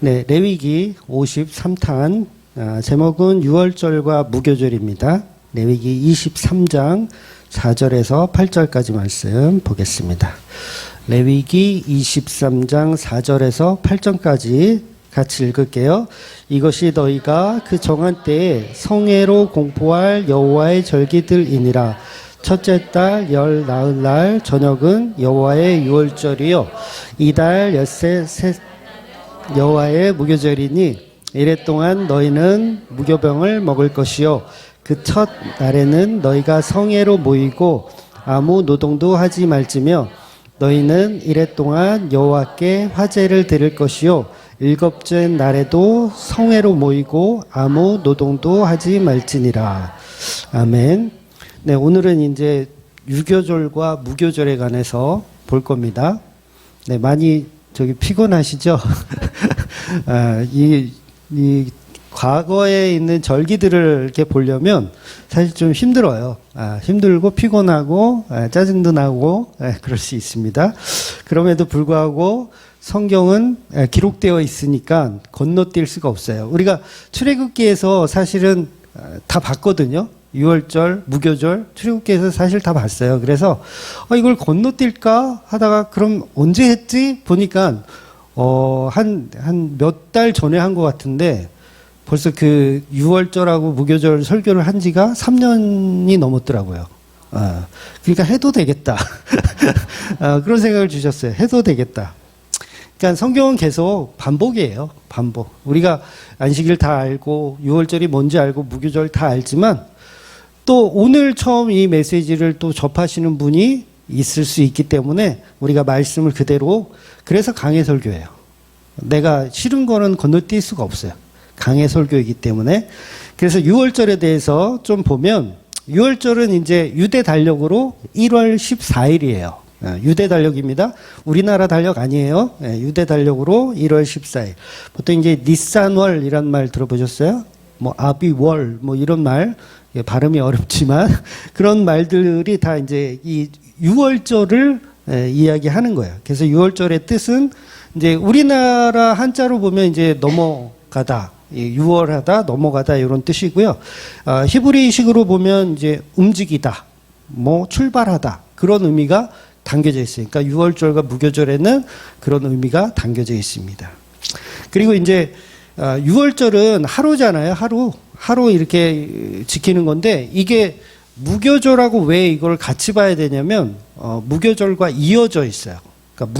네, 레위기 53탄 제목은 유월절과 무교절입니다. 레위기 23장 4절에서 8절까지 말씀 보겠습니다. 레위기 23장 4절에서 8절까지 같이 읽을게요. 이것이 너희가 그 정한 때에 성회로 공포할 여호와의 절기들이니라. 첫째 달 열 나흘날 저녁은 여호와의 유월절이요 이달 엿새 셋 여호와의 무교절이니 이래 동안 너희는 무교병을 먹을 것이요 그 첫 날에는 너희가 성회로 모이고 아무 노동도 하지 말지며 너희는 이래 동안 여호와께 화제를 드릴 것이요 일곱째 날에도 성회로 모이고 아무 노동도 하지 말지니라. 아멘. 네, 오늘은 이제 유교절과 무교절에 관해서 볼 겁니다. 네, 많이 피곤하시죠? 이 과거에 있는 절기들을 이렇게 보려면 사실 좀 힘들어요. 힘들고 피곤하고 짜증도 나고 그럴 수 있습니다. 그럼에도 불구하고 성경은 기록되어 있으니까 건너뛸 수가 없어요. 우리가 출애굽기에서 사실은 다 봤거든요. 유월절, 무교절, 출애굽기에서 사실 다 봤어요. 그래서 이걸 건너뛸까 하다가 그럼 언제 했지? 보니까 한 몇 달 전에 한 것 같은데 벌써 그 유월절하고 무교절 설교를 한 지가 3년이 넘었더라고요. 그러니까 해도 되겠다. 그런 생각을 주셨어요. 해도 되겠다. 그러니까 성경은 계속 반복이에요. 반복. 우리가 안식일 다 알고 유월절이 뭔지 알고 무교절 다 알지만 또 오늘 처음 이 메시지를 또 접하시는 분이 있을 수 있기 때문에 우리가 말씀을 그대로, 그래서 강해 설교예요. 내가 싫은 거는 건너뛸 수가 없어요. 강해 설교이기 때문에. 그래서 유월절에 대해서 좀 보면, 유월절은 이제 유대 달력으로 1월 14일이에요. 유대 달력입니다. 우리나라 달력 아니에요. 유대 달력으로 1월 14일. 보통 이제 니산월이란 말 들어보셨어요? 아비월, 이런 말, 발음이 어렵지만 그런 말들이 다 이제 이 유월절을 이야기하는 거예요. 그래서 유월절의 뜻은 이제 우리나라 한자로 보면 이제 넘어가다, 유월하다, 넘어가다 이런 뜻이고요. 히브리식으로 보면 이제 움직이다, 출발하다 그런 의미가 담겨져 있어요. 그러니까 유월절과 무교절에는 그런 의미가 담겨져 있습니다. 그리고 이제 유월절은 하루잖아요. 하루 이렇게 지키는 건데 이게 무교절하고 왜 이걸 같이 봐야 되냐면 무교절과 이어져 있어요. 그러니까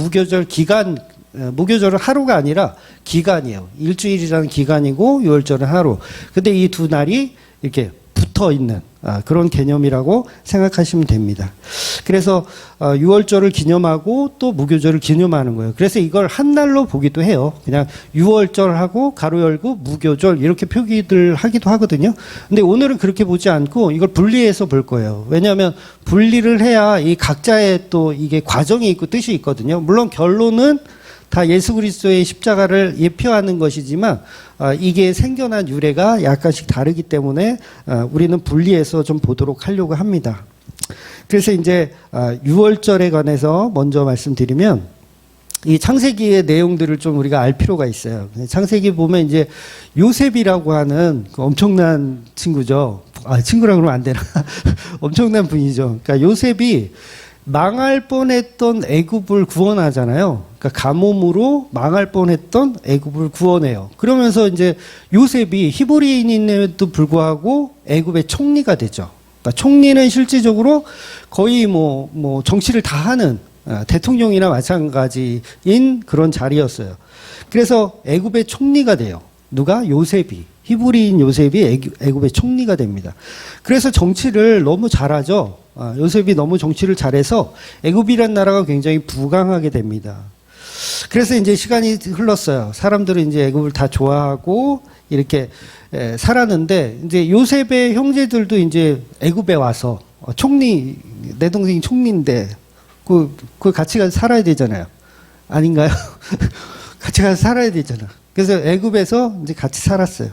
무교절은 하루가 아니라 기간이에요. 일주일이라는 기간이고 유월절은 하루. 근데 이 두 날이 이렇게 붙어 있는 그런 개념이라고 생각하시면 됩니다. 그래서 유월절을 기념하고 또 무교절을 기념하는 거예요. 그래서 이걸 한 날로 보기도 해요. 그냥 유월절하고 가로 열고 무교절 이렇게 표기들 하기도 하거든요. 근데 오늘은 그렇게 보지 않고 이걸 분리해서 볼 거예요. 왜냐하면 분리를 해야 이 각자의 또 이게 과정이 있고 뜻이 있거든요. 물론 결론은 다 예수 그리스도의 십자가를 예표하는 것이지만 이게 생겨난 유래가 약간씩 다르기 때문에 우리는 분리해서 좀 보도록 하려고 합니다. 그래서 이제 유월절에 관해서 먼저 말씀드리면 이 창세기의 내용들을 좀 우리가 알 필요가 있어요. 창세기 보면 이제 요셉이라고 하는 그 엄청난 친구죠. 친구라고 그러면 안 되나? 엄청난 분이죠. 그러니까 요셉이 망할 뻔했던 애굽을 구원하잖아요. 그러니까 가뭄으로 망할 뻔했던 애굽을 구원해요. 그러면서 이제 요셉이 히브리인임에도 불구하고 애굽의 총리가 되죠. 그러니까 총리는 실질적으로 거의 정치를 다 하는 대통령이나 마찬가지인 그런 자리였어요. 그래서 애굽의 총리가 돼요. 누가? 요셉이. 히브리인 요셉이 애굽의 총리가 됩니다. 그래서 정치를 너무 잘하죠. 요셉이 너무 정치를 잘해서 애굽이란 나라가 굉장히 부강하게 됩니다. 그래서 이제 시간이 흘렀어요. 사람들은 이제 애굽을 다 좋아하고 이렇게 살았는데 이제 요셉의 형제들도 이제 애굽에 와서 총리, 내 동생이 총리인데 그 같이 가서 살아야 되잖아요. 아닌가요? 같이 가서 살아야 되잖아. 그래서 애굽에서 이제 같이 살았어요.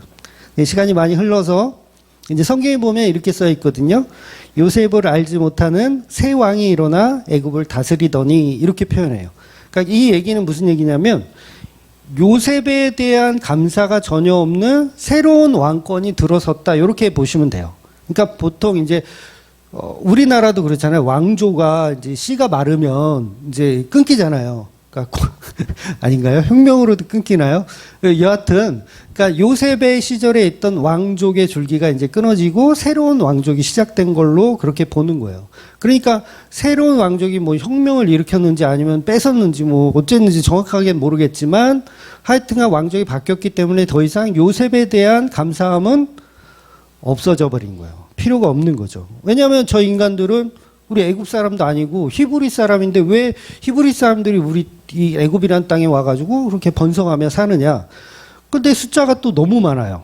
시간이 많이 흘러서 이제 성경에 보면 이렇게 써 있거든요. 요셉을 알지 못하는 새 왕이 일어나 애굽을 다스리더니 이렇게 표현해요. 그러니까 이 얘기는 무슨 얘기냐면 요셉에 대한 감사가 전혀 없는 새로운 왕권이 들어섰다. 이렇게 보시면 돼요. 그러니까 보통 이제 우리나라도 그렇잖아요. 왕조가 이제 씨가 마르면 이제 끊기잖아요. 그러니까 아닌가요? 혁명으로도 끊기나요? 여하튼 그러니까 요셉의 시절에 있던 왕족의 줄기가 이제 끊어지고 새로운 왕족이 시작된 걸로 그렇게 보는 거예요. 그러니까 새로운 왕족이 뭐 혁명을 일으켰는지 아니면 뺏었는지 뭐 어쨌는지 정확하게 모르겠지만 하여튼간 왕족이 바뀌었기 때문에 더 이상 요셉에 대한 감사함은 없어져 버린 거예요. 필요가 없는 거죠. 왜냐하면 저 인간들은 우리 애굽 사람도 아니고 히브리 사람인데 왜 히브리 사람들이 우리 이 애굽이란 땅에 와가지고 그렇게 번성하며 사느냐. 근데 숫자가 또 너무 많아요.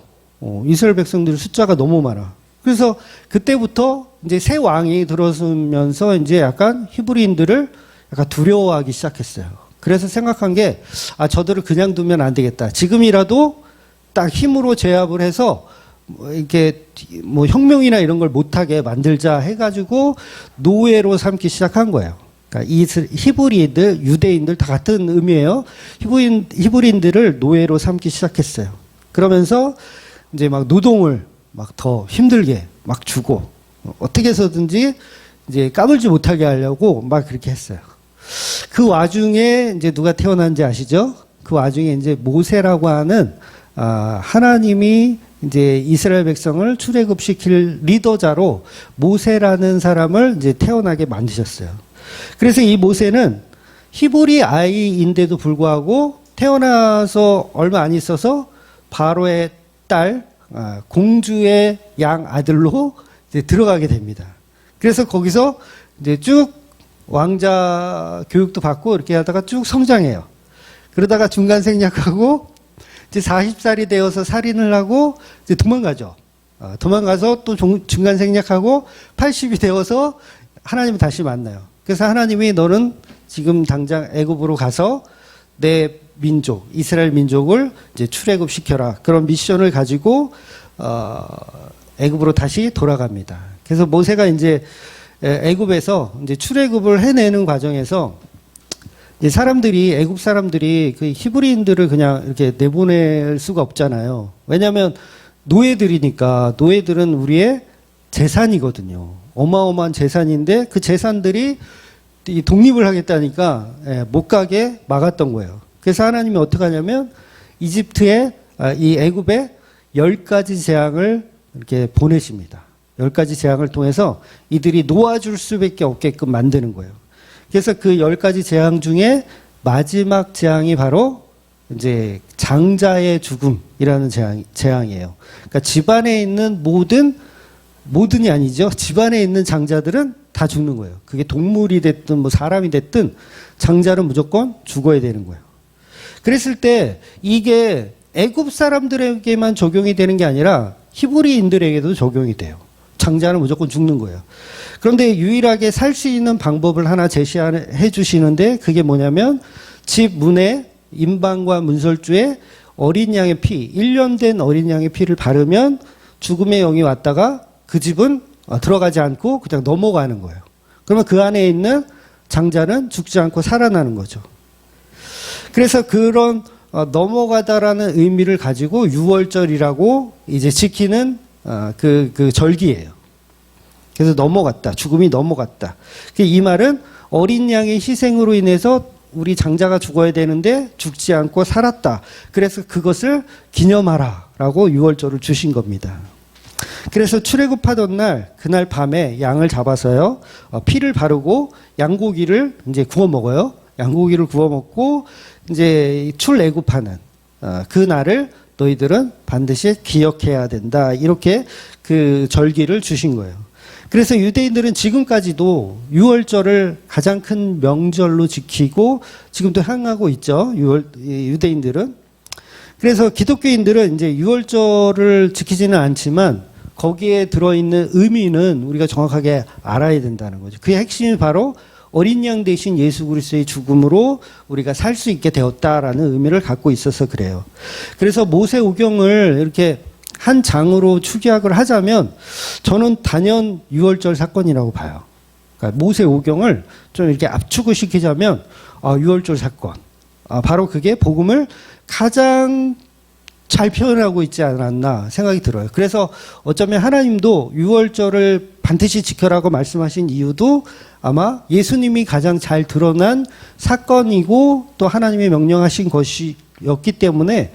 이스라엘 백성들 숫자가 너무 많아. 그래서 그때부터 이제 새 왕이 들어서면서 이제 약간 히브리인들을 약간 두려워하기 시작했어요. 그래서 생각한 게, 저들을 그냥 두면 안 되겠다. 지금이라도 딱 힘으로 제압을 해서 이렇게 뭐 혁명이나 이런 걸 못하게 만들자 해가지고 노예로 삼기 시작한 거예요. 그러니까 히브리인들, 유대인들 다 같은 의미예요. 히브리인들을 노예로 삼기 시작했어요. 그러면서 이제 막 노동을 막 더 힘들게 막 주고 어떻게 해서든지 이제 까불지 못하게 하려고 막 그렇게 했어요. 그 와중에 이제 누가 태어난지 아시죠? 그 와중에 이제 모세라고 하는 하나님이 이제 이스라엘 백성을 출애굽시킬 리더자로 모세라는 사람을 이제 태어나게 만드셨어요. 그래서 이 모세는 히브리 아이인데도 불구하고 태어나서 얼마 안 있어서 바로의 딸, 공주의 양 아들로 이제 들어가게 됩니다. 그래서 거기서 이제 쭉 왕자 교육도 받고 이렇게 하다가 쭉 성장해요. 그러다가 중간 생략하고 이제 40살이 되어서 살인을 하고 이제 도망가죠. 도망가서 또 중간 생략하고 80이 되어서 하나님을 다시 만나요. 그래서 하나님이 너는 지금 당장 애굽으로 가서 내 민족, 이스라엘 민족을 이제 출애굽시켜라. 그런 미션을 가지고 애굽으로 다시 돌아갑니다. 그래서 모세가 이제 애굽에서 이제 출애굽을 해내는 과정에서 이제 사람들이 애굽 사람들이 그 히브리인들을 그냥 이렇게 내보낼 수가 없잖아요. 왜냐하면 노예들이니까 노예들은 우리의 재산이거든요. 어마어마한 재산인데 그 재산들이 독립을 하겠다니까 못 가게 막았던 거예요. 그래서 하나님이 어떻게 하냐면 이집트에 이 애굽에 10가지 재앙을 이렇게 보내십니다. 10가지 재앙을 통해서 이들이 놓아줄 수밖에 없게끔 만드는 거예요. 그래서 그 10가지 재앙 중에 마지막 재앙이 바로 이제 장자의 죽음이라는 재앙이에요. 그러니까 집안에 있는 모든이 아니죠. 집안에 있는 장자들은 다 죽는 거예요. 그게 동물이 됐든 뭐 사람이 됐든 장자는 무조건 죽어야 되는 거예요. 그랬을 때 이게 애굽 사람들에게만 적용이 되는 게 아니라 히브리인들에게도 적용이 돼요. 장자는 무조건 죽는 거예요. 그런데 유일하게 살 수 있는 방법을 하나 제시해 주시는데 그게 뭐냐면 집 문에 임방과 문설주에 어린 양의 피, 1년 된 어린 양의 피를 바르면 죽음의 영이 왔다가 그 집은 들어가지 않고 그냥 넘어가는 거예요. 그러면 그 안에 있는 장자는 죽지 않고 살아나는 거죠. 그래서 그런 넘어가다라는 의미를 가지고 유월절이라고 이제 지키는 그 절기예요. 그래서 넘어갔다. 죽음이 넘어갔다. 이 말은 어린 양의 희생으로 인해서 우리 장자가 죽어야 되는데 죽지 않고 살았다. 그래서 그것을 기념하라라고 유월절을 주신 겁니다. 그래서 출애굽하던 날 그날 밤에 양을 잡아서요. 피를 바르고 양고기를 이제 구워 먹어요. 양고기를 구워 먹고 이제 출애굽하는 그 날을 너희들은 반드시 기억해야 된다. 이렇게 그 절기를 주신 거예요. 그래서 유대인들은 지금까지도 유월절을 가장 큰 명절로 지키고 지금도 행하고 있죠. 유대인들은. 그래서 기독교인들은 이제 유월절을 지키지는 않지만 거기에 들어있는 의미는 우리가 정확하게 알아야 된다는 거죠. 그의 핵심이 바로 어린 양 대신 예수 그리스도의 죽음으로 우리가 살 수 있게 되었다라는 의미를 갖고 있어서 그래요. 그래서 모세오경을 이렇게 한 장으로 축약을 하자면 저는 단연 유월절 사건이라고 봐요. 그러니까 모세오경을 좀 이렇게 압축을 시키자면 유월절 사건. 바로 그게 복음을 가장 잘 표현하고 있지 않았나 생각이 들어요. 그래서 어쩌면 하나님도 유월절을 반드시 지켜라고 말씀하신 이유도 아마 예수님이 가장 잘 드러난 사건이고 또 하나님이 명령하신 것이었기 때문에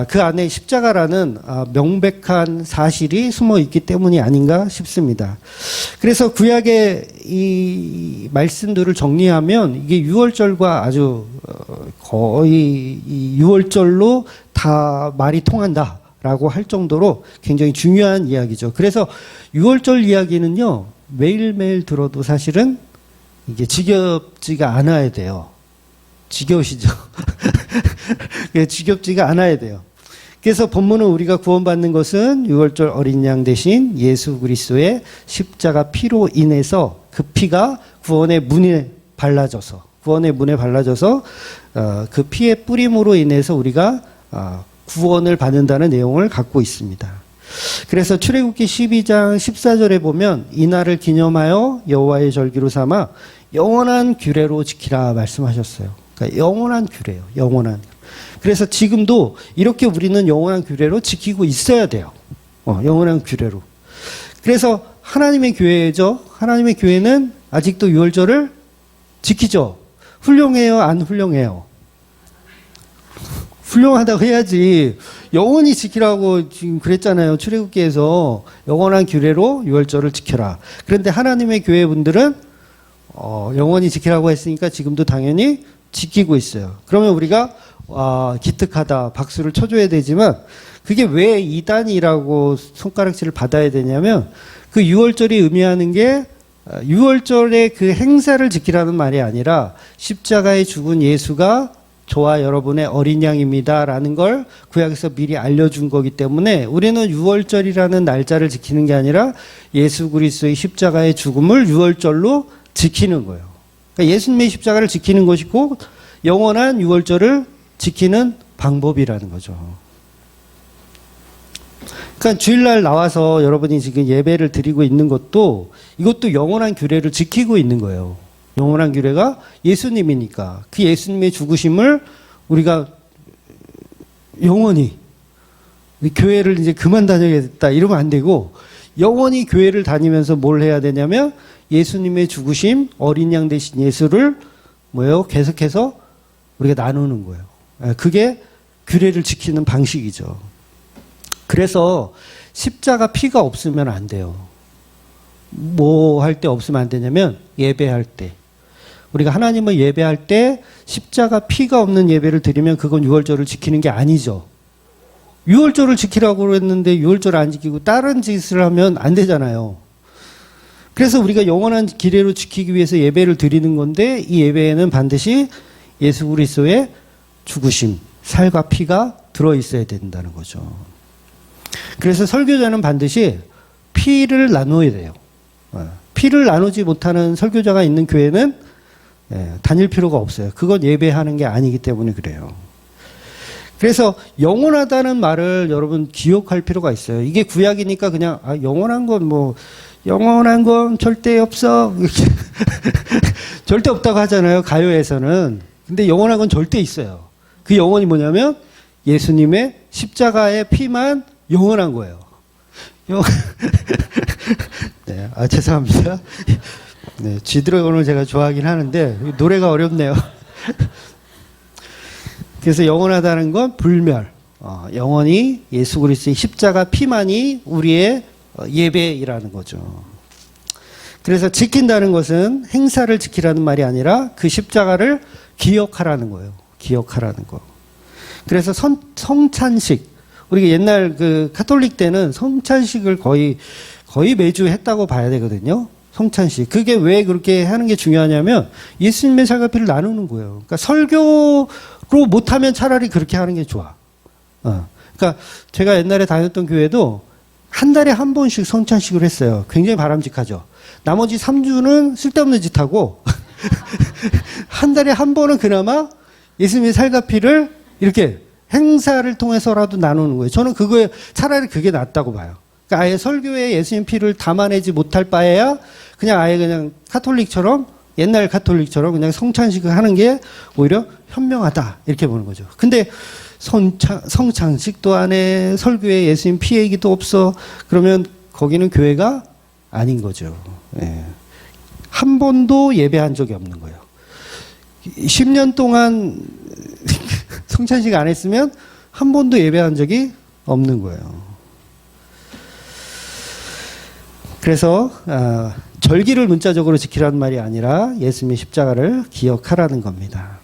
그 안에 십자가라는 명백한 사실이 숨어 있기 때문이 아닌가 싶습니다. 그래서 구약의 이 말씀들을 정리하면 이게 유월절과 아주 거의 이 유월절로 다 말이 통한다라고 할 정도로 굉장히 중요한 이야기죠. 그래서 유월절 이야기는요, 매일매일 들어도 사실은 이게 지겹지가 않아야 돼요. 지겨우시죠? 지겹지가 않아야 돼요. 그래서 본문은 우리가 구원받는 것은 유월절 어린 양 대신 예수 그리스도의 십자가 피로 인해서 그 피가 구원의 문에 발라져서 그 피의 뿌림으로 인해서 우리가 구원을 받는다는 내용을 갖고 있습니다. 그래서 출애굽기 12장 14절에 보면 이날을 기념하여 여호와의 절기로 삼아 영원한 규례로 지키라 말씀하셨어요. 그러니까 영원한 규례예요. 영원한. 그래서 지금도 이렇게 우리는 영원한 규례로 지키고 있어야 돼요. 영원한 규례로. 그래서 하나님의 교회죠. 하나님의 교회는 아직도 유월절을 지키죠. 훌륭해요? 안 훌륭해요? 훌륭하다고 해야지. 영원히 지키라고 지금 그랬잖아요. 출애굽기에서 영원한 규례로 유월절을 지켜라. 그런데 하나님의 교회 분들은 영원히 지키라고 했으니까 지금도 당연히 지키고 있어요. 그러면 우리가 기특하다 박수를 쳐줘야 되지만 그게 왜 이단이라고 손가락질을 받아야 되냐면 그 유월절이 의미하는 게 유월절의 그 행사를 지키라는 말이 아니라 십자가에 죽은 예수가 저와 여러분의 어린 양입니다라는 걸 구약에서 미리 알려준 거기 때문에 우리는 유월절이라는 날짜를 지키는 게 아니라 예수 그리스도의 십자가의 죽음을 유월절로 지키는 거예요. 그러니까 예수님의 십자가를 지키는 것이고 영원한 유월절을 지키는 방법이라는 거죠. 그러니까 주일날 나와서 여러분이 지금 예배를 드리고 있는 것도 이것도 영원한 규례를 지키고 있는 거예요. 영원한 규례가 예수님이니까 그 예수님의 죽으심을 우리가 영원히 교회를 이제 그만 다녀야겠다 이러면 안 되고 영원히 교회를 다니면서 뭘 해야 되냐면 예수님의 죽으심 어린 양 대신 예수를 계속해서 우리가 나누는 거예요. 그게 규례를 지키는 방식이죠. 그래서 십자가 피가 없으면 안 돼요. 뭐 할 때 없으면 안 되냐면 예배할 때. 우리가 하나님을 예배할 때 십자가 피가 없는 예배를 드리면 그건 유월절을 지키는 게 아니죠. 유월절을 지키라고 했는데 유월절 안 지키고 다른 짓을 하면 안 되잖아요. 그래서 우리가 영원한 기례로 지키기 위해서 예배를 드리는 건데 이 예배에는 반드시 예수 그리스도의 죽으심, 살과 피가 들어있어야 된다는 거죠. 그래서 설교자는 반드시 피를 나누어야 돼요. 피를 나누지 못하는 설교자가 있는 교회는 다닐 필요가 없어요. 그건 예배하는 게 아니기 때문에 그래요. 그래서 영원하다는 말을 여러분 기억할 필요가 있어요. 이게 구약이니까 그냥 영원한 건 절대 없어. 절대 없다고 하잖아요. 가요에서는. 근데 영원한 건 절대 있어요. 그 영원이 뭐냐면 예수님의 십자가의 피만 영원한 거예요. 네, 죄송합니다. 네, G드래곤을 제가 좋아하긴 하는데 노래가 어렵네요. 그래서 영원하다는 건 불멸, 영원히 예수 그리스도의 십자가 피만이 우리의 예배이라는 거죠. 그래서 지킨다는 것은 행사를 지키라는 말이 아니라 그 십자가를 기억하라는 거예요. 기억하라는 거. 그래서 성찬식, 우리가 옛날 그 카톨릭 때는 성찬식을 거의 매주 했다고 봐야 되거든요. 성찬식. 그게 왜 그렇게 하는 게 중요하냐면 예수님의 살과 피를 나누는 거예요. 그러니까 설교로 못하면 차라리 그렇게 하는 게 좋아. 그러니까 제가 옛날에 다녔던 교회도 한 달에 한 번씩 성찬식을 했어요. 굉장히 바람직하죠. 나머지 3주는 쓸데없는 짓 하고 한 달에 한 번은 그나마 예수님의 살과 피를 이렇게 행사를 통해서라도 나누는 거예요. 저는 차라리 그게 낫다고 봐요. 그러니까 아예 설교에 예수님 피를 담아내지 못할 바에야 그냥 카톨릭처럼 옛날 카톨릭처럼 그냥 성찬식을 하는 게 오히려 현명하다 이렇게 보는 거죠. 근데 성찬식도 안 해, 설교에 예수님 피 얘기도 없어. 그러면 거기는 교회가 아닌 거죠. 예. 한 번도 예배한 적이 없는 거예요. 10년 동안 성찬식 안 했으면 한 번도 예배한 적이 없는 거예요. 그래서 절기를 문자적으로 지키라는 말이 아니라 예수님의 십자가를 기억하라는 겁니다.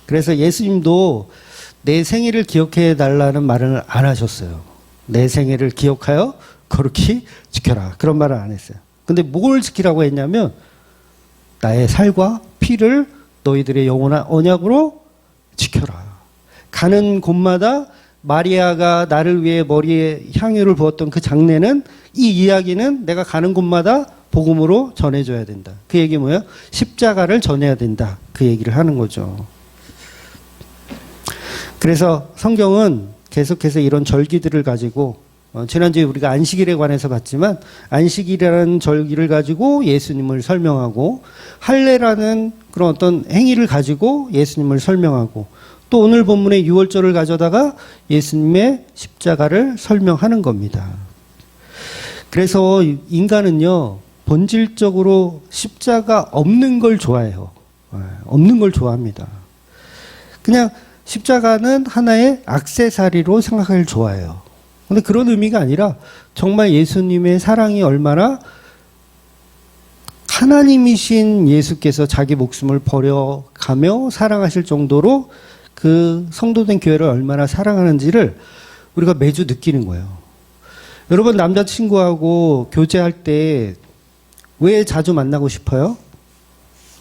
그래서 예수님도 내 생일을 기억해 달라는 말을 안 하셨어요. 내 생일을 기억하여 거룩히 지켜라. 그런 말을 안 했어요. 근데 뭘 지키라고 했냐면 나의 살과 피를 너희들의 영원한 언약으로 지켜라. 가는 곳마다 마리아가 나를 위해 머리에 향유를 부었던 그 장례는, 이 이야기는 내가 가는 곳마다 복음으로 전해줘야 된다. 그 얘기 뭐예요? 십자가를 전해야 된다. 그 얘기를 하는 거죠. 그래서 성경은 계속해서 이런 절기들을 가지고, 지난주에 우리가 안식일에 관해서 봤지만 안식일이라는 절기를 가지고 예수님을 설명하고, 할례라는 그런 어떤 행위를 가지고 예수님을 설명하고, 또 오늘 본문의 유월절을 가져다가 예수님의 십자가를 설명하는 겁니다. 그래서 인간은요, 본질적으로 십자가 없는 걸 좋아해요. 없는 걸 좋아합니다. 그냥 십자가는 하나의 액세서리로 생각하기를 좋아해요. 근데 그런 의미가 아니라 정말 예수님의 사랑이 얼마나, 하나님이신 예수께서 자기 목숨을 버려가며 사랑하실 정도로 그 성도된 교회를 얼마나 사랑하는지를 우리가 매주 느끼는 거예요. 여러분, 남자친구하고 교제할 때 왜 자주 만나고 싶어요?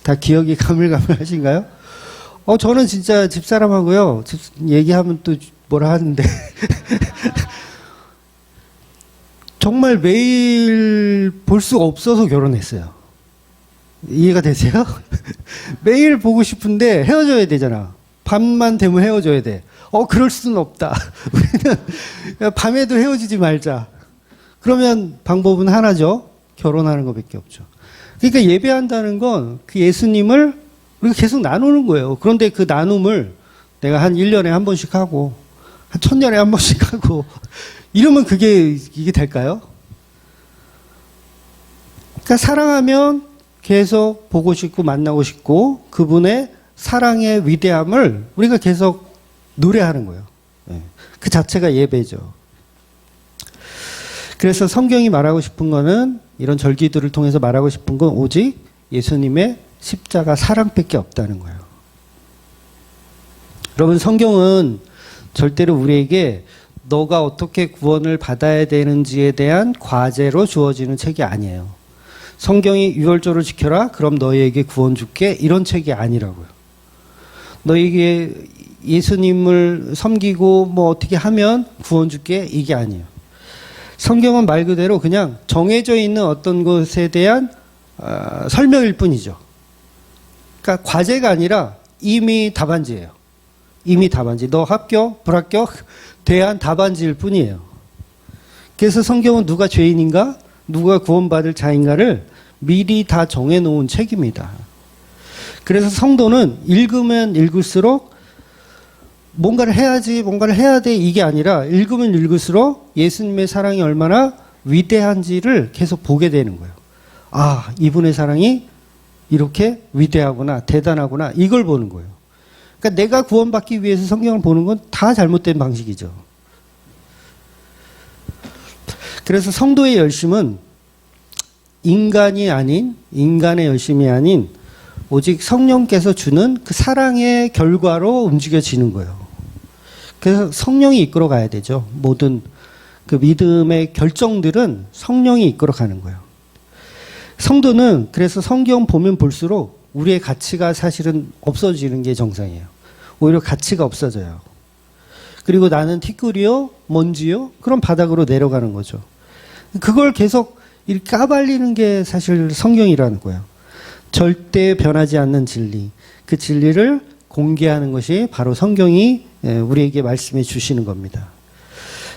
다 기억이 가물가물하신가요? 저는 진짜 집사람하고요, 얘기하면 또 뭐라 하는데 정말 매일 볼 수가 없어서 결혼했어요. 이해가 되세요? 매일 보고 싶은데 헤어져야 되잖아. 밤만 되면 헤어져야 돼. 그럴 수는 없다. 우리는 밤에도 헤어지지 말자. 그러면 방법은 하나죠. 결혼하는 것밖에 없죠. 그러니까 예배한다는 건 그 예수님을 우리가 계속 나누는 거예요. 그런데 그 나눔을 내가 한 1년에 한 번씩 하고, 한 1000년에 한 번씩 하고, 이러면 이게 될까요? 그러니까 사랑하면 계속 보고 싶고 만나고 싶고, 그분의 사랑의 위대함을 우리가 계속 노래하는 거예요. 그 자체가 예배죠. 그래서 성경이 말하고 싶은 거는, 이런 절기들을 통해서 말하고 싶은 건 오직 예수님의 십자가 사랑밖에 없다는 거예요. 여러분, 성경은 절대로 우리에게 너가 어떻게 구원을 받아야 되는지에 대한 과제로 주어지는 책이 아니에요. 성경이 유월절을 지켜라, 그럼 너희에게 구원 줄게, 이런 책이 아니라고요. 너희에게 예수님을 섬기고 뭐 어떻게 하면 구원 줄게, 이게 아니에요. 성경은 말 그대로 그냥 정해져 있는 어떤 것에 대한 설명일 뿐이죠. 그러니까 과제가 아니라 이미 답안지예요. 이미 답안지. 너 합격, 불합격, 대안 답안지일 뿐이에요. 그래서 성경은 누가 죄인인가, 누가 구원받을 자인가를 미리 다 정해놓은 책입니다. 그래서 성도는 읽으면 읽을수록 뭔가를 해야지, 뭔가를 해야 돼, 이게 아니라 읽으면 읽을수록 예수님의 사랑이 얼마나 위대한지를 계속 보게 되는 거예요. 아, 이분의 사랑이 이렇게 위대하구나, 대단하구나, 이걸 보는 거예요. 그러니까 내가 구원받기 위해서 성경을 보는 건 다 잘못된 방식이죠. 그래서 성도의 열심은 인간이 아닌, 인간의 열심이 아닌 오직 성령께서 주는 그 사랑의 결과로 움직여지는 거예요. 그래서 성령이 이끌어 가야 되죠. 모든 그 믿음의 결정들은 성령이 이끌어 가는 거예요. 성도는 그래서 성경 보면 볼수록 우리의 가치가 사실은 없어지는 게 정상이에요. 오히려 가치가 없어져요. 그리고 나는 티끌이요, 먼지요, 그런 바닥으로 내려가는 거죠. 그걸 계속 이렇게 까발리는 게 사실 성경이라는 거예요. 절대 변하지 않는 진리, 그 진리를 공개하는 것이 바로 성경이 우리에게 말씀해 주시는 겁니다.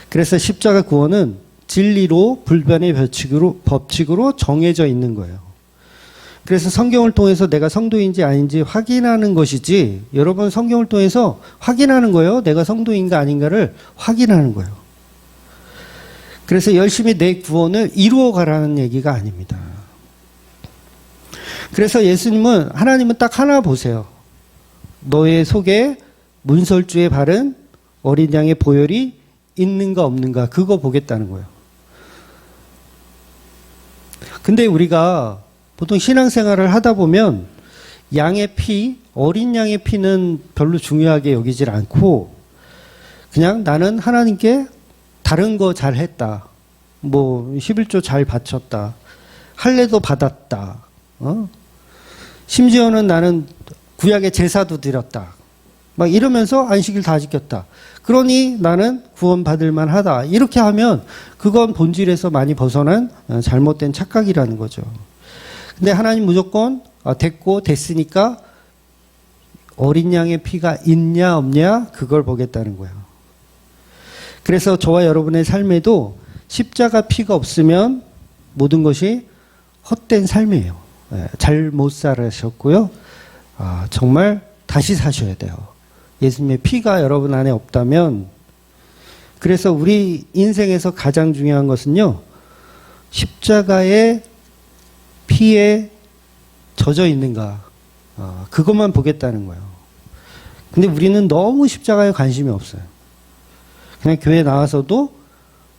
그래서 십자가 구원은 진리로, 불변의 법칙으로 정해져 있는 거예요. 그래서 성경을 통해서 내가 성도인지 아닌지 확인하는 것이지, 여러분 성경을 통해서 확인하는 거예요. 내가 성도인가 아닌가를 확인하는 거예요. 그래서 열심히 내 구원을 이루어 가라는 얘기가 아닙니다. 그래서 예수님은, 하나님은 딱 하나 보세요. 너의 속에 문설주에 바른 어린 양의 보혈이 있는가 없는가, 그거 보겠다는 거예요. 근데 우리가 보통 신앙생활을 하다 보면 양의 피, 어린 양의 피는 별로 중요하게 여기질 않고 그냥 나는 하나님께 다른 거 잘했다, 뭐 11조 잘 바쳤다, 할례도 받았다, 심지어는 나는 구약의 제사도 드렸다, 막 이러면서 안식일 다 지켰다, 그러니 나는 구원받을 만하다, 이렇게 하면 그건 본질에서 많이 벗어난 잘못된 착각이라는 거죠. 근데 하나님 무조건 됐으니까 어린 양의 피가 있냐 없냐 그걸 보겠다는 거예요. 그래서 저와 여러분의 삶에도 십자가 피가 없으면 모든 것이 헛된 삶이에요. 잘못 살으셨고요. 정말 다시 사셔야 돼요. 예수님의 피가 여러분 안에 없다면. 그래서 우리 인생에서 가장 중요한 것은요, 십자가의 피에 젖어 있는가, 그것만 보겠다는 거예요. 근데 우리는 너무 십자가에 관심이 없어요. 그냥 교회 나와서도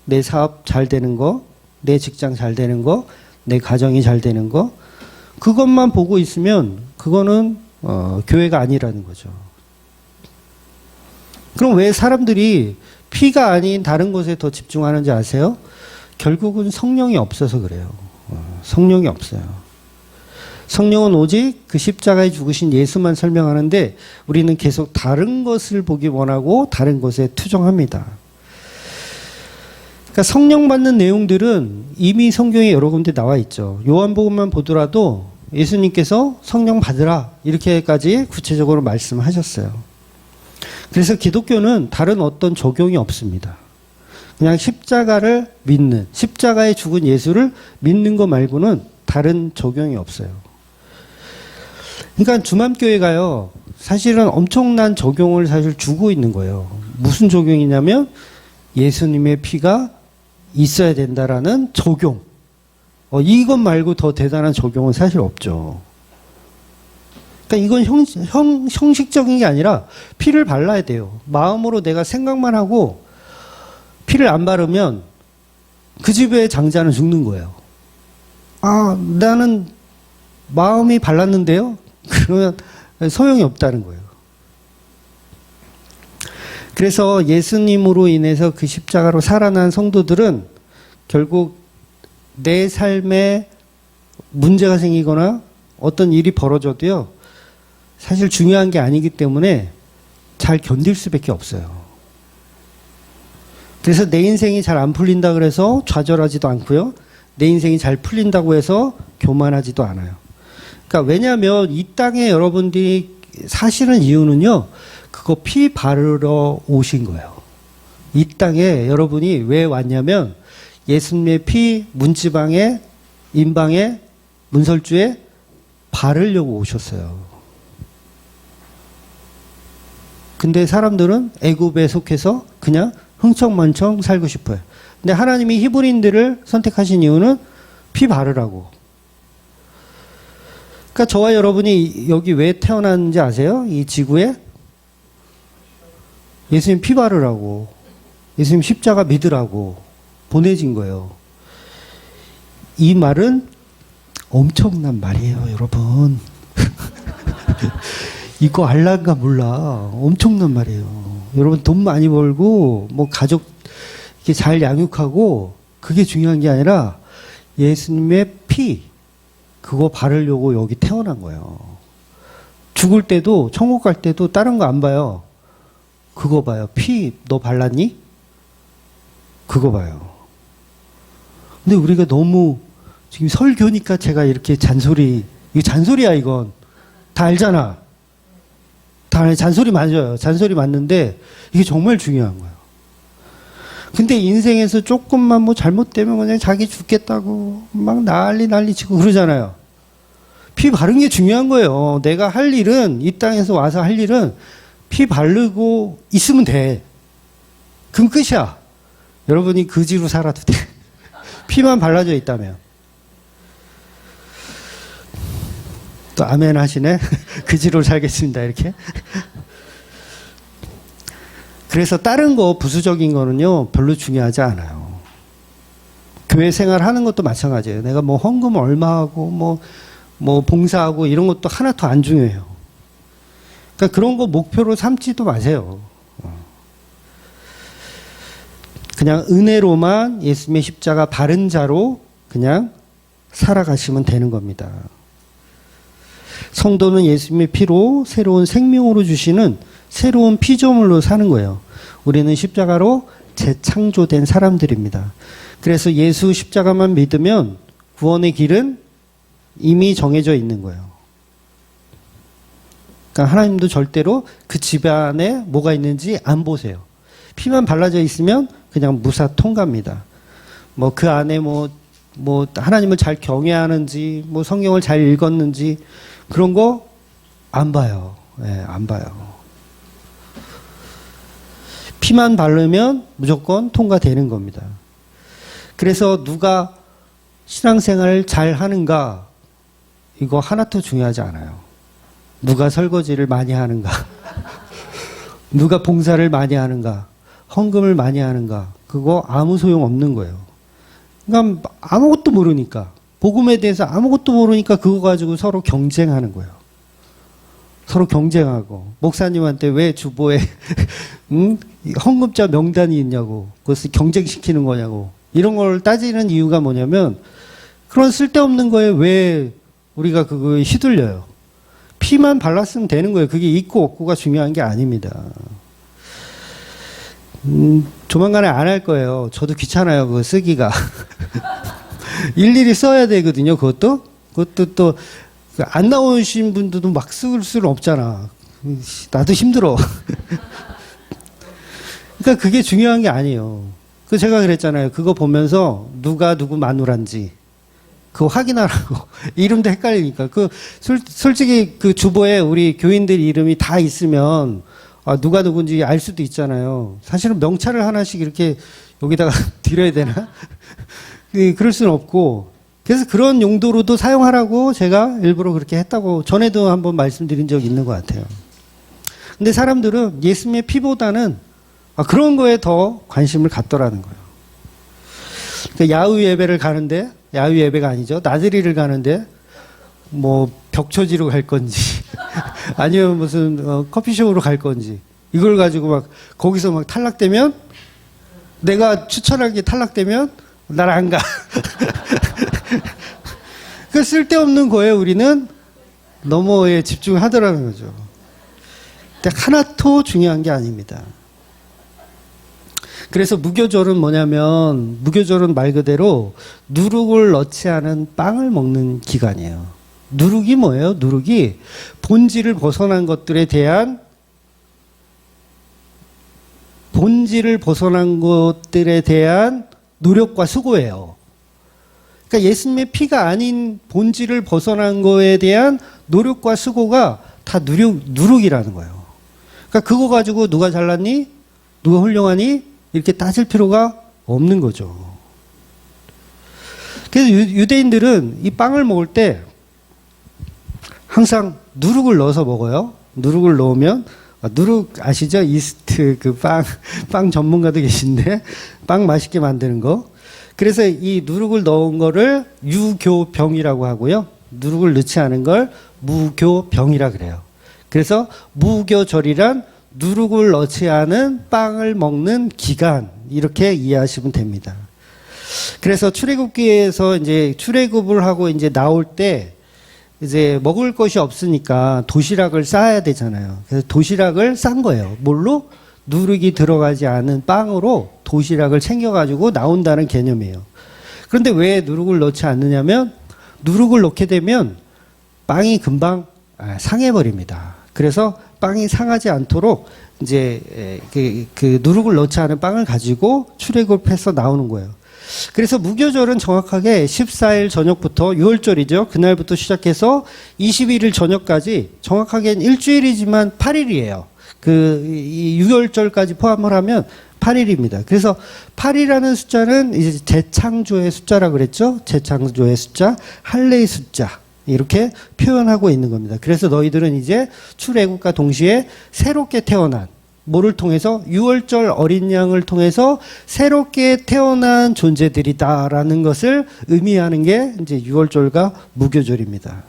내 사업 잘 되는 거, 내 직장 잘 되는 거, 내 가정이 잘 되는 거, 그것만 보고 있으면 그거는 교회가 아니라는 거죠. 그럼 왜 사람들이 피가 아닌 다른 것에 더 집중하는지 아세요? 결국은 성령이 없어서 그래요. 성령이 없어요. 성령은 오직 그 십자가에 죽으신 예수만 설명하는데 우리는 계속 다른 것을 보기 원하고 다른 것에 투정합니다. 그러니까 성령 받는 내용들은 이미 성경에 여러 군데 나와 있죠. 요한복음만 보더라도 예수님께서 성령 받으라 이렇게까지 구체적으로 말씀하셨어요. 그래서 기독교는 다른 어떤 적용이 없습니다. 그냥 십자가를 믿는, 십자가에 죽은 예수를 믿는 것 말고는 다른 적용이 없어요. 그러니까 주맘교회가요, 사실은 엄청난 적용을 사실 주고 있는 거예요. 무슨 적용이냐면 예수님의 피가 있어야 된다라는 적용. 이것 말고 더 대단한 적용은 사실 없죠. 그러니까 이건 형식적인 게 아니라 피를 발라야 돼요. 마음으로 내가 생각만 하고 피를 안 바르면 그 집의 장자는 죽는 거예요. 나는 마음이 발랐는데요? 그러면 소용이 없다는 거예요. 그래서 예수님으로 인해서 그 십자가로 살아난 성도들은 결국 내 삶에 문제가 생기거나 어떤 일이 벌어져도요, 사실 중요한 게 아니기 때문에 잘 견딜 수밖에 없어요. 그래서 내 인생이 잘 안 풀린다 그래서 좌절하지도 않고요, 내 인생이 잘 풀린다고 해서 교만하지도 않아요. 그러니까 왜냐하면 이 땅에 여러분들이 사시는 이유는요, 그거 피 바르러 오신 거예요. 이 땅에 여러분이 왜 왔냐면 예수님의 피 문지방에, 임방에, 문설주에 바르려고 오셨어요. 근데 사람들은 애굽에 속해서 그냥 흥청망청 살고 싶어요. 근데 하나님이 히브리인들을 선택하신 이유는 피 바르라고. 그러니까 저와 여러분이 여기 왜 태어났는지 아세요? 이 지구에? 예수님 피 바르라고, 예수님 십자가 믿으라고 보내진 거예요. 이 말은 엄청난 말이에요, 여러분. 이거 알란가 몰라. 엄청난 말이에요. 여러분 돈 많이 벌고 뭐 가족 이렇게 잘 양육하고 그게 중요한 게 아니라 예수님의 피, 그거 바르려고 여기 태어난 거예요. 죽을 때도, 천국 갈 때도 다른 거 안 봐요. 그거 봐요. 피 너 발랐니? 그거 봐요. 근데 우리가 너무 지금 설교니까 제가 이렇게 잔소리, 이거 잔소리야 이건. 다 알잖아. 다 잔소리 맞아요. 잔소리 맞는데 이게 정말 중요한 거예요. 근데 인생에서 조금만 뭐 잘못되면 그냥 자기 죽겠다고 막 난리 치고 그러잖아요. 피 바른 게 중요한 거예요. 내가 할 일은, 이 땅에서 와서 할 일은 피 바르고 있으면 돼. 그럼 끝이야. 여러분이 그지로 살아도 돼. 피만 발라져 있다면. 또 아멘 하시네. 그지로 살겠습니다. 이렇게. 그래서 다른 거 부수적인 거는요 별로 중요하지 않아요. 교회 생활하는 것도 마찬가지예요. 내가 뭐 헌금 얼마 하고 뭐 봉사하고 이런 것도 하나도 안 중요해요. 그러니까 그런 거 목표로 삼지도 마세요. 그냥 은혜로만 예수님의 십자가 바른 자로 그냥 살아가시면 되는 겁니다. 성도는 예수님의 피로 새로운 생명으로 주시는 새로운 피조물로 사는 거예요. 우리는 십자가로 재창조된 사람들입니다. 그래서 예수 십자가만 믿으면 구원의 길은 이미 정해져 있는 거예요. 그러니까 하나님도 절대로 그 집안에 뭐가 있는지 안 보세요. 피만 발라져 있으면 그냥 무사 통과입니다. 뭐 그 안에 뭐 하나님을 잘 경외하는지 뭐 성경을 잘 읽었는지 그런 거 안 봐요. 안 봐요. 피만 바르면 무조건 통과되는 겁니다. 그래서 누가 신앙생활을 잘 하는가 이거 하나도 중요하지 않아요. 누가 설거지를 많이 하는가 누가 봉사를 많이 하는가 헌금을 많이 하는가 그거 아무 소용 없는 거예요. 그러니까 아무것도 모르니까 복음에 대해서 아무것도 모르니까 그거 가지고 서로 경쟁하는 거예요. 서로 경쟁하고 목사님한테 왜 주보에 헌금자 명단이 있냐고 그것을 경쟁시키는 거냐고 이런 걸 따지는 이유가 뭐냐면 그런 쓸데없는 거에 왜 우리가 그거에 휘둘려요. 피만 발랐으면 되는 거예요. 그게 있고 없고가 중요한 게 아닙니다. 조만간에 안 할 거예요. 저도 귀찮아요. 그거 쓰기가. 일일이 써야 되거든요. 그것도 또 안 나오신 분들도 막 쓸 수는 없잖아. 나도 힘들어. 그러니까 그게 중요한 게 아니에요. 그 제가 그랬잖아요. 그거 보면서 누가 누구 마누라인지 그거 확인하라고. 이름도 헷갈리니까. 솔직히 그 주보에 우리 교인들 이름이 다 있으면 누가 누군지 알 수도 있잖아요. 사실은 명찰을 하나씩 이렇게 여기다가 드려야 되나? 그럴 수는 없고. 그래서 그런 용도로도 사용하라고 제가 일부러 그렇게 했다고 전에도 한번 말씀드린 적이 있는 것 같아요. 근데 사람들은 예수님의 피보다는 그런 거에 더 관심을 갖더라는 거예요. 그러니까 야후 예배를 가는데, 야후 예배가 아니죠. 나들이를 가는데, 뭐, 벽초지로 갈 건지, 아니면 무슨, 커피숍으로 갈 건지, 이걸 가지고 막, 거기서 막 탈락되면, 내가 추천한 게 탈락되면, 날 안 가. 그 쓸데없는 거에 우리는 너머에 집중하더라는 거죠. 근데 하나도 중요한 게 아닙니다. 그래서 무교절은 뭐냐면 무교절은 말 그대로 누룩을 넣지 않은 빵을 먹는 기간이에요. 누룩이 뭐예요? 누룩이 본질을 벗어난 것들에 대한 노력과 수고예요. 그러니까 예수님의 피가 아닌 본질을 벗어난 거에 대한 노력과 수고가 다 누룩이라는 거예요. 그러니까 그거 가지고 누가 잘났니? 누가 훌륭하니? 이렇게 따질 필요가 없는 거죠. 그래서 유대인들은 이 빵을 먹을 때 항상 누룩을 넣어서 먹어요. 누룩을 넣으면 누룩 아시죠? 이스트 빵 전문가도 계신데 빵 맛있게 만드는 거. 그래서 이 누룩을 넣은 거를 유교병이라고 하고요. 누룩을 넣지 않은 걸 무교병이라 그래요. 그래서 무교절이란 누룩을 넣지 않은 빵을 먹는 기간 이렇게 이해하시면 됩니다. 그래서 출애굽기에서 이제 출애굽을 하고 이제 나올 때 이제 먹을 것이 없으니까 도시락을 싸야 되잖아요. 그래서 도시락을 싼 거예요. 뭘로? 누룩이 들어가지 않은 빵으로 도시락을 챙겨가지고 나온다는 개념이에요. 그런데 왜 누룩을 넣지 않느냐면 누룩을 넣게 되면 빵이 금방 상해버립니다. 그래서 빵이 상하지 않도록 이제 그 누룩을 넣지 않은 빵을 가지고 출애굽해서 나오는 거예요. 그래서 무교절은 정확하게 14일 저녁부터 6월절이죠. 그날부터 시작해서 21일 저녁까지 정확하게는 일주일이지만 8일이에요. 이 6월절까지 포함을 하면 8일입니다. 그래서 8이라는 숫자는 이제 재창조의 숫자라 그랬죠. 재창조의 숫자, 할례의 숫자. 이렇게 표현하고 있는 겁니다. 그래서 너희들은 이제 출애굽과 동시에 새롭게 태어난 뭐를 통해서 6월절 어린 양을 통해서 새롭게 태어난 존재들이다라는 것을 의미하는 게 이제 6월절과 무교절입니다.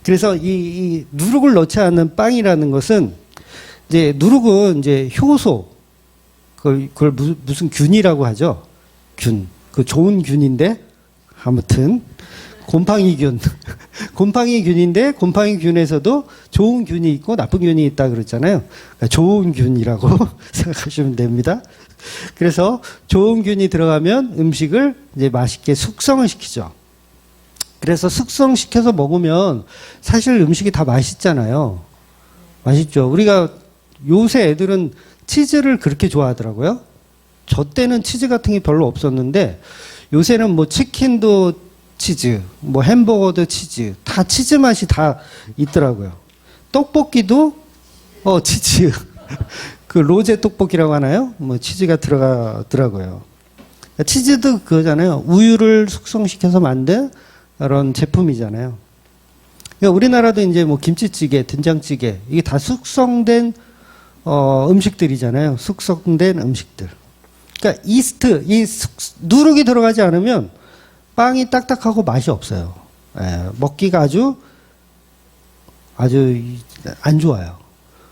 그래서 이 누룩을 넣지 않는 빵이라는 것은 이제 누룩은 이제 효소 그걸 무슨 균이라고 하죠. 균. 그 좋은 균인데 아무튼 곰팡이균. 곰팡이균인데 곰팡이균에서도 좋은 균이 있고 나쁜 균이 있다 그랬잖아요. 그러니까 좋은 균이라고 생각하시면 됩니다. 그래서 좋은 균이 들어가면 음식을 이제 맛있게 숙성을 시키죠. 그래서 숙성시켜서 먹으면 사실 음식이 다 맛있잖아요. 맛있죠. 우리가 요새 애들은 치즈를 그렇게 좋아하더라고요. 저 때는 치즈 같은 게 별로 없었는데 요새는 뭐 치킨도 치즈, 뭐 햄버거도 치즈, 다 치즈 맛이 다 있더라고요. 떡볶이도 치즈. 그 로제 떡볶이라고 하나요? 뭐 치즈가 들어가더라고요. 치즈도 그거잖아요. 우유를 숙성시켜서 만든 그런 제품이잖아요. 그러니까 우리나라도 이제 뭐 김치찌개, 된장찌개 이게 다 숙성된 음식들이잖아요. 숙성된 음식들. 그러니까 이스트, 누룩이 들어가지 않으면 빵이 딱딱하고 맛이 없어요. 먹기가 아주 안 좋아요.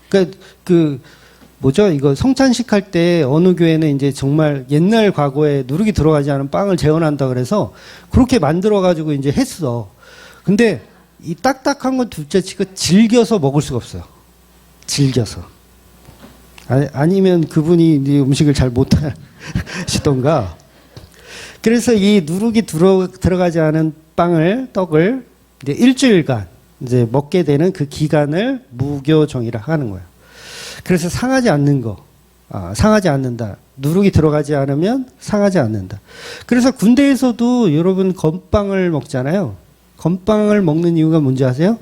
그러니까 뭐죠? 이거 성찬식 할 때 어느 교회는 이제 정말 옛날 과거에 누룩이 들어가지 않은 빵을 재현한다 그래서 그렇게 만들어 가지고 이제 했어. 근데 이 딱딱한 건 둘째치고 질겨서 먹을 수가 없어요. 질겨서. 아니면 그분이 이제 음식을 잘 못하시던가. 그래서 이 누룩이 들어가지 않은 떡을 이제 일주일간 이제 먹게 되는 그 기간을 무교정이라 하는 거예요. 그래서 상하지 않는 거, 상하지 않는다. 누룩이 들어가지 않으면 상하지 않는다. 그래서 군대에서도 여러분 건빵을 먹잖아요. 건빵을 먹는 이유가 뭔지 아세요?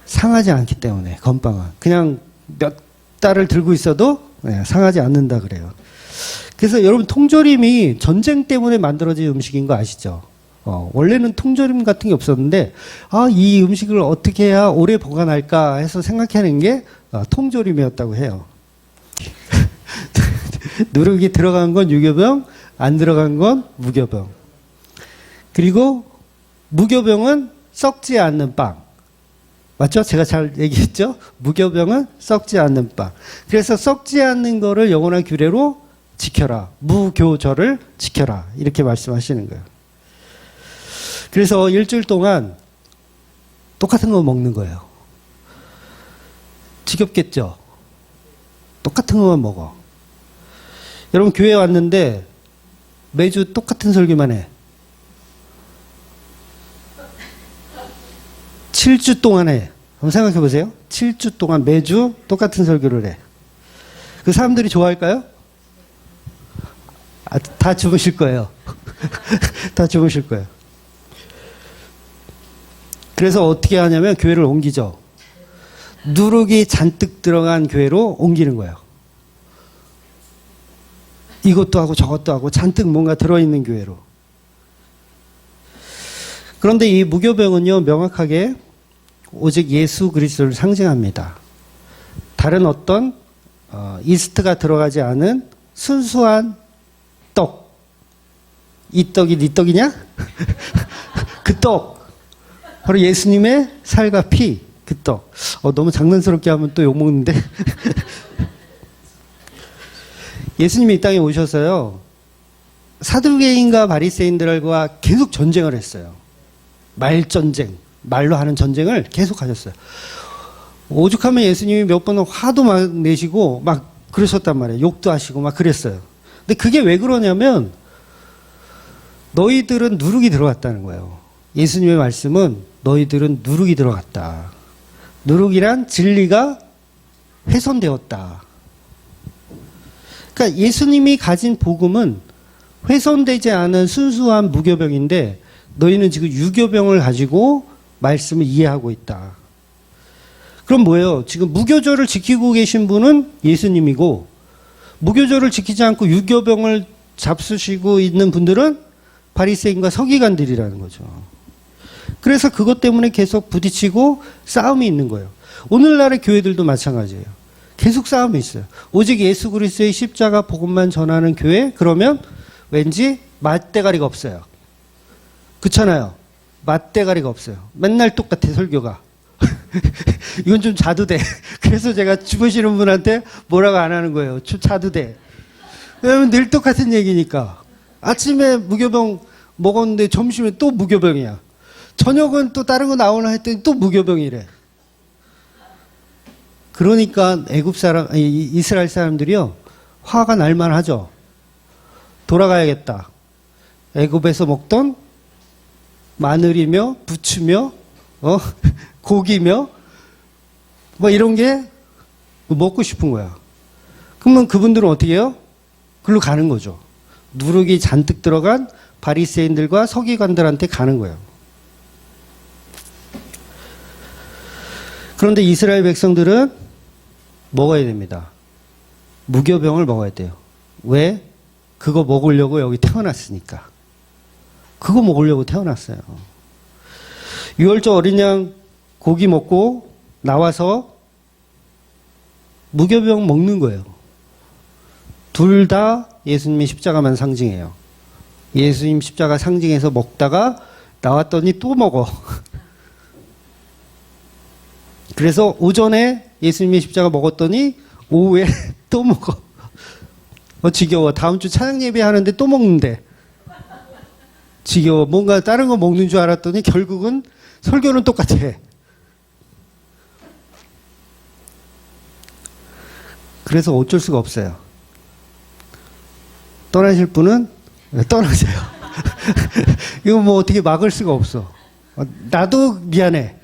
상하지 않기 때문에 건빵은 그냥 몇 달을 들고 있어도 상하지 않는다 그래요. 그래서 여러분 통조림이 전쟁 때문에 만들어진 음식인 거 아시죠? 원래는 통조림 같은 게 없었는데 이 음식을 어떻게 해야 오래 보관할까 해서 생각하는 게 통조림이었다고 해요. 누룩이 들어간 건 유교병, 안 들어간 건 무교병. 그리고 무교병은 썩지 않는 빵. 맞죠? 제가 잘 얘기했죠? 무교병은 썩지 않는 빵. 그래서 썩지 않는 거를 영원한 규례로 지켜라. 무교절을 지켜라. 이렇게 말씀하시는 거예요. 그래서 일주일 동안 똑같은 거 먹는 거예요. 지겹겠죠? 똑같은 것만 먹어. 여러분 교회 왔는데 매주 똑같은 설교만 해. 7주 동안 해. 한번 생각해 보세요. 7주 동안 매주 똑같은 설교를 해. 그 사람들이 좋아할까요? 다 주무실 거예요. 다 주무실 거예요. 그래서 어떻게 하냐면 교회를 옮기죠. 누룩이 잔뜩 들어간 교회로 옮기는 거예요. 이것도 하고 저것도 하고 잔뜩 뭔가 들어있는 교회로. 그런데 이 무교병은요, 명확하게 오직 예수 그리스도를 상징합니다. 다른 어떤 이스트가 들어가지 않은 순수한 떡. 이 떡이 네 떡이냐? 그 떡. 바로 예수님의 살과 피. 그 떡. 너무 장난스럽게 하면 또 욕먹는데. 예수님이 이 땅에 오셔서요. 사두개인과 바리새인들과 계속 전쟁을 했어요. 말전쟁. 말로 하는 전쟁을 계속 하셨어요. 오죽하면 예수님이 몇 번은 화도 막 내시고 막 그러셨단 말이에요. 욕도 하시고 막 그랬어요. 근데 그게 왜 그러냐면 너희들은 누룩이 들어갔다는 거예요. 예수님의 말씀은 너희들은 누룩이 들어갔다. 누룩이란 진리가 훼손되었다. 그러니까 예수님이 가진 복음은 훼손되지 않은 순수한 무교병인데 너희는 지금 유교병을 가지고 말씀을 이해하고 있다. 그럼 뭐예요? 지금 무교절을 지키고 계신 분은 예수님이고 무교절을 지키지 않고 유교병을 잡수시고 있는 분들은 바리새인과 서기관들이라는 거죠. 그래서 그것 때문에 계속 부딪히고 싸움이 있는 거예요. 오늘날의 교회들도 마찬가지예요. 계속 싸움이 있어요. 오직 예수 그리스도의 십자가 복음만 전하는 교회? 그러면 왠지 맛대가리가 없어요. 그렇잖아요. 맛대가리가 없어요. 맨날 똑같아 설교가. 이건 좀 자도 돼. 그래서 제가 주무시는 분한테 뭐라고 안 하는 거예요. 좀 자도 돼. 왜냐면 늘 똑같은 얘기니까. 아침에 무교병 먹었는데 점심에 또 무교병이야. 저녁은 또 다른 거 나오나 했더니 또 무교병이래. 그러니까 이스라엘 사람들이요. 화가 날만 하죠. 돌아가야겠다. 애굽에서 먹던 마늘이며 부추며 고기며 뭐 이런 게 먹고 싶은 거야. 그러면 그분들은 어떻게 해요? 글로 가는 거죠. 누룩이 잔뜩 들어간 바리새인들과 서기관들한테 가는 거예요. 그런데 이스라엘 백성들은 먹어야 됩니다. 무교병을 먹어야 돼요. 왜? 그거 먹으려고 여기 태어났으니까. 그거 먹으려고 태어났어요. 유월절 어린 양 고기 먹고 나와서 무교병 먹는 거예요. 둘 다 예수님의 십자가만 상징해요. 예수님 십자가 상징해서 먹다가 나왔더니 또 먹어. 그래서 오전에 예수님의 십자가 먹었더니 오후에 또 먹어. 지겨워. 다음 주 찬양 예배 하는데 또 먹는데. 지겨워. 뭔가 다른 거 먹는 줄 알았더니 결국은 설교는 똑같아. 그래서 어쩔 수가 없어요. 떠나실 분은 떠나세요. 이거 뭐 어떻게 막을 수가 없어. 나도 미안해.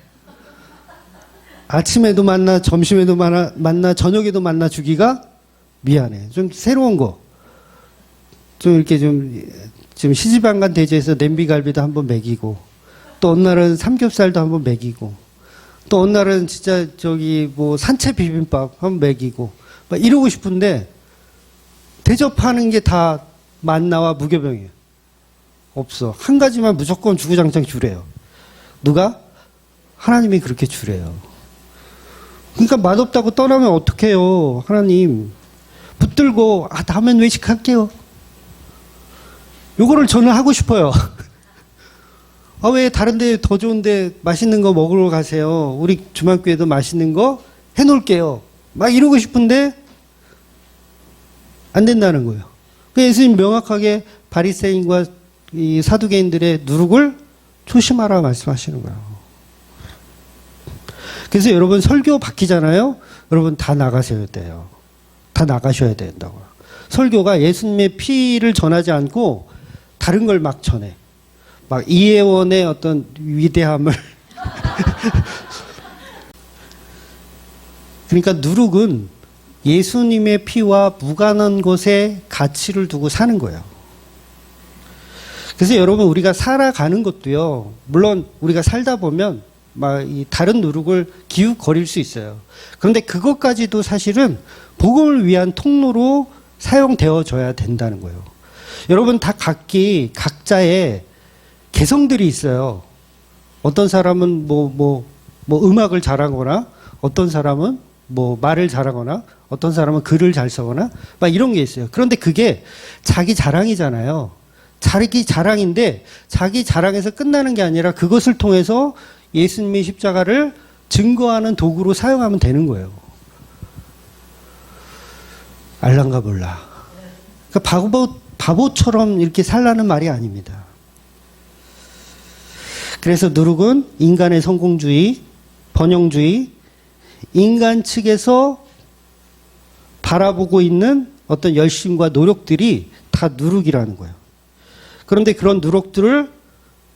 아침에도 만나, 점심에도 만나, 저녁에도 만나 주기가 미안해. 좀 새로운 거. 좀 이렇게 좀 시지방간 대제에서 냄비갈비도 한번 먹이고, 또 어느 날은 삼겹살도 한번 먹이고, 또 어느 날은 진짜 뭐 산채 비빔밥 한번 먹이고, 막 이러고 싶은데, 대접하는 게 다 만나와 무교병이에요. 없어. 한 가지만 무조건 주구장창 주래요. 누가? 하나님이 그렇게 주래요. 그러니까 맛없다고 떠나면 어떡해요. 하나님. 붙들고 다음엔 외식할게요. 요거를 저는 하고 싶어요. 왜 다른 데 더 좋은데 맛있는 거 먹으러 가세요. 우리 주말교회도 맛있는 거 해놓을게요. 막 이러고 싶은데 안 된다는 거예요. 예수님 명확하게 바리새인과 이 사두개인들의 누룩을 조심하라 말씀하시는 거예요. 그래서 여러분 설교 바뀌잖아요. 여러분 다 나가셔야 돼요. 다 나가셔야 된다고요. 설교가 예수님의 피를 전하지 않고 다른 걸 막 전해. 막 이혜원의 어떤 위대함을. 그러니까 누룩은 예수님의 피와 무관한 것에 가치를 두고 사는 거예요. 그래서 여러분 우리가 살아가는 것도요. 물론 우리가 살다 보면 막 이 다른 누룩을 기웃거릴 수 있어요. 그런데 그것까지도 사실은 복음을 위한 통로로 사용되어져야 된다는 거예요. 여러분 다 각자의 개성들이 있어요. 어떤 사람은 뭐 음악을 잘하거나, 어떤 사람은 뭐 말을 잘하거나, 어떤 사람은 글을 잘 쓰거나, 막 이런 게 있어요. 그런데 그게 자기 자랑이잖아요. 자기 자랑인데 자기 자랑에서 끝나는 게 아니라 그것을 통해서 예수님의 십자가를 증거하는 도구로 사용하면 되는 거예요. 알란가 몰라. 그러니까 바보처럼 이렇게 살라는 말이 아닙니다. 그래서 누룩은 인간의 성공주의, 번영주의, 인간 측에서 바라보고 있는 어떤 열심과 노력들이 다 누룩이라는 거예요. 그런데 그런 누룩들을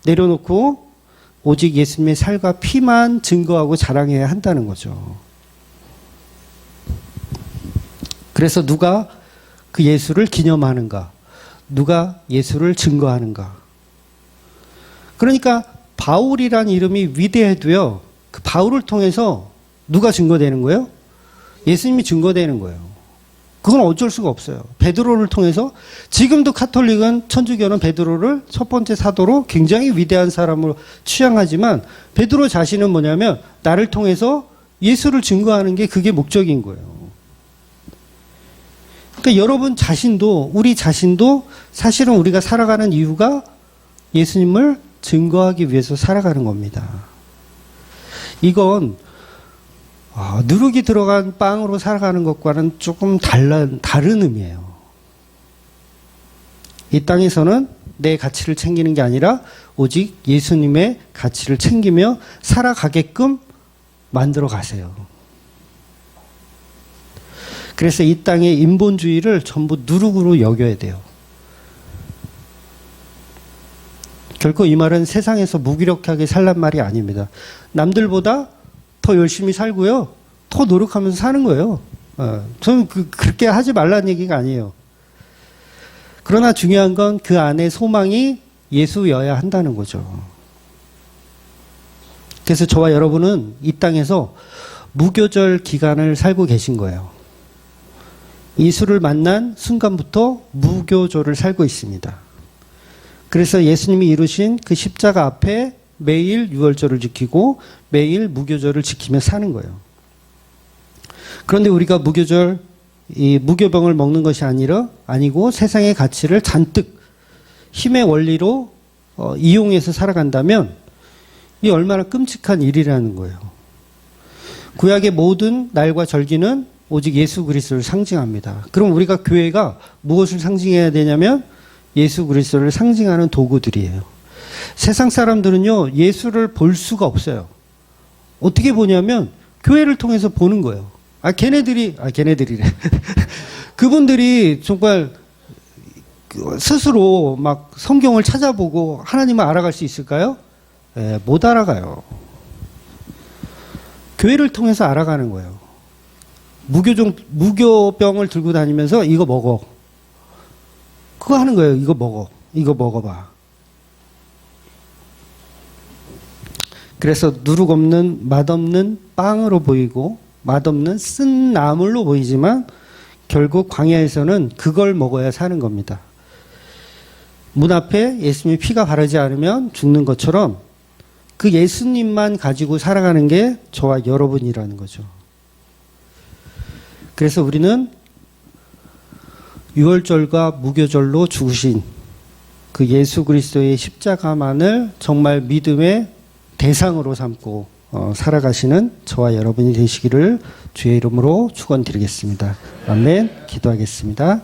내려놓고 오직 예수님의 살과 피만 증거하고 자랑해야 한다는 거죠. 그래서 누가 그 예수를 기념하는가? 누가 예수를 증거하는가. 그러니까 바울이란 이름이 위대해도요, 그 바울을 통해서 누가 증거되는 거예요? 예수님이 증거되는 거예요. 그건 어쩔 수가 없어요. 베드로를 통해서, 지금도 카톨릭은, 천주교는 베드로를 첫 번째 사도로 굉장히 위대한 사람으로 취향하지만, 베드로 자신은 뭐냐면 나를 통해서 예수를 증거하는 게 그게 목적인 거예요. 그러니까 여러분 자신도, 우리 자신도 사실은 우리가 살아가는 이유가 예수님을 증거하기 위해서 살아가는 겁니다. 이건 누룩이 들어간 빵으로 살아가는 것과는 조금 다른 의미예요. 이 땅에서는 내 가치를 챙기는 게 아니라 오직 예수님의 가치를 챙기며 살아가게끔 만들어 가세요. 그래서 이 땅의 인본주의를 전부 누룩으로 여겨야 돼요. 결코 이 말은 세상에서 무기력하게 살란 말이 아닙니다. 남들보다 더 열심히 살고요, 더 노력하면서 사는 거예요. 저는 그렇게 하지 말라는 얘기가 아니에요. 그러나 중요한 건 그 안에 소망이 예수여야 한다는 거죠. 그래서 저와 여러분은 이 땅에서 무교절 기간을 살고 계신 거예요. 예수를 만난 순간부터 무교절을 살고 있습니다. 그래서 예수님이 이루신 그 십자가 앞에 매일 유월절을 지키고 매일 무교절을 지키며 사는 거예요. 그런데 우리가 무교절, 이 무교병을 먹는 것이 아니고 세상의 가치를 잔뜩 힘의 원리로 이용해서 살아간다면 이 얼마나 끔찍한 일이라는 거예요. 구약의 모든 날과 절기는 오직 예수 그리스도를 상징합니다. 그럼 우리가 교회가 무엇을 상징해야 되냐면 예수 그리스도를 상징하는 도구들이에요. 세상 사람들은요, 예수를 볼 수가 없어요. 어떻게 보냐면 교회를 통해서 보는 거예요. 걔네들이래. 그분들이 정말 스스로 막 성경을 찾아보고 하나님을 알아갈 수 있을까요? 못 알아가요. 교회를 통해서 알아가는 거예요. 무교병을 들고 다니면서 이거 먹어. 그거 하는 거예요. 이거 먹어. 이거 먹어봐. 그래서 누룩 없는 맛없는 빵으로 보이고 맛없는 쓴 나물로 보이지만 결국 광야에서는 그걸 먹어야 사는 겁니다. 문 앞에 예수님의 피가 바르지 않으면 죽는 것처럼 그 예수님만 가지고 살아가는 게 저와 여러분이라는 거죠. 그래서 우리는 유월절과 무교절로 죽으신 그 예수 그리스도의 십자가만을 정말 믿음의 대상으로 삼고 살아가시는 저와 여러분이 되시기를 주의 이름으로 축원드리겠습니다. 아멘. 기도하겠습니다.